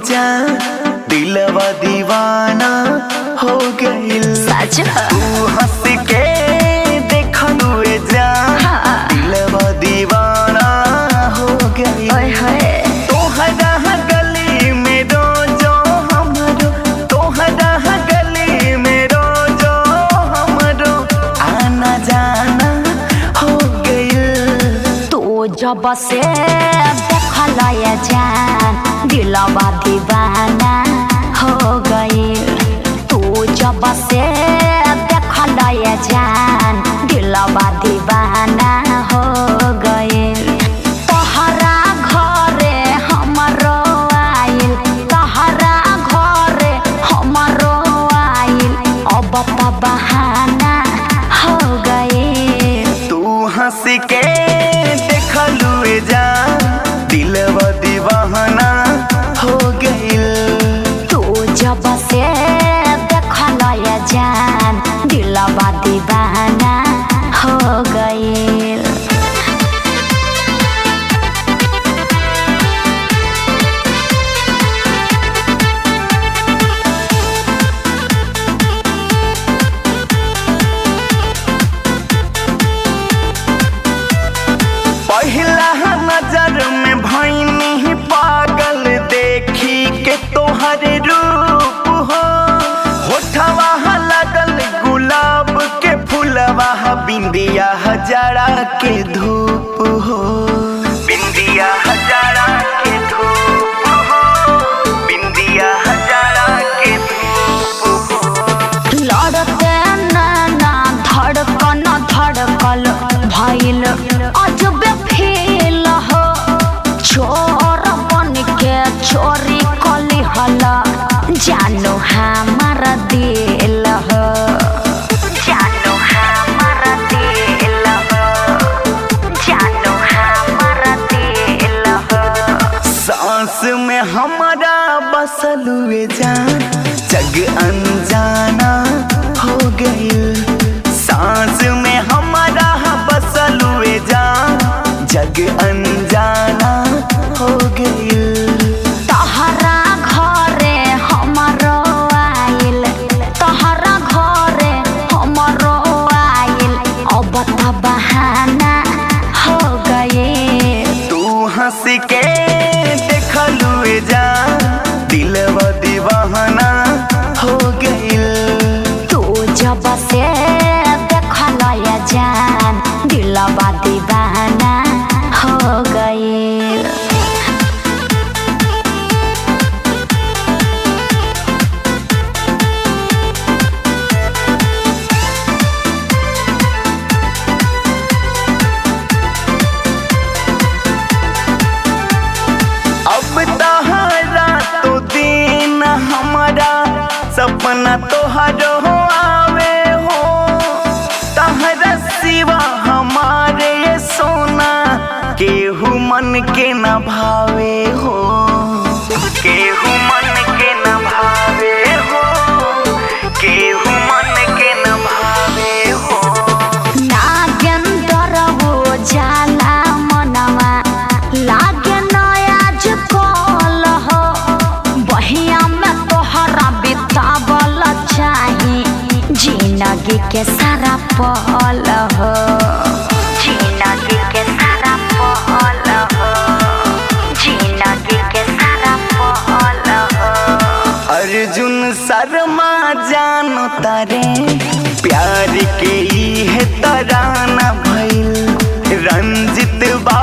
जा दिलवा दीवाना हो गइल। सच तू हंस के देखलुए जा दिलवा दीवाना हो गइल। तोहरा गली में रोजो हमरो, तोहरा गली में रोजो हमरो आना जाना हो गइल। तू जब से देखला ये जान दिलवा दीवाना हो गइल। तू जब से देखला ये जान दिलवा दीवाना हो गइल। तोहरा घरे हमरो आइल, तोहरा घरे हमरो आइल, अब त बहाना हो गइल। तू हंस के देखलुए जा दिलवा दीवाना हो गइल। तू जब से देखला ये जान दिलवा दीवाना हो गइल। पहला नजर में भइनी पागल देखी के तोहरे रूप हो। होठवा लगल गुलाब के फूलवा, बिंदिया हजारा के धूप हो। बिंदिया हजारा के धूप हो, बिंदिया हजारा के धूप हो। लड़ते ना धड़कन धड़कल भइल अजबे फील हो। चोर बन के चोरी कली हला जानो हमारा दिल हो, जानो हमारा दिल हो, जानो हमारा दिल हो। सांस में हमारा बसलुए जान जग अनजाना हो गइल। सांस में हमारा बसलुए जान जग अनजाना हो गइल। तोहरा घरे हमरो आइल, तोहरा घरे हमरो आइल, अब त बहाना हो गइल। तू हंस के देखलुए जा दिलवा दीवाना हो गइल। तू जब से देखला ये जान दिलवा दीवाना हो गइल। अब तहरा तो दिन हमारा सपना तोहरो आवे हो। तहरा सिवा हमारे सोना केहू मन के न भावे हो। केहू मन के न भावे हो, केहू मन के न भावे हो। नागेंद्र वो जाला मनवा लागे नयाज कल हो। बहिया में तोहरा बितावल चाही जिंदगी के सारा पल हो, जिंदगी के सारा पल हो, जिंदगी के सारा पल हो। अर्जुन शर्मा जानो तारे प्यार के ई है तराना भइल। रंजित बा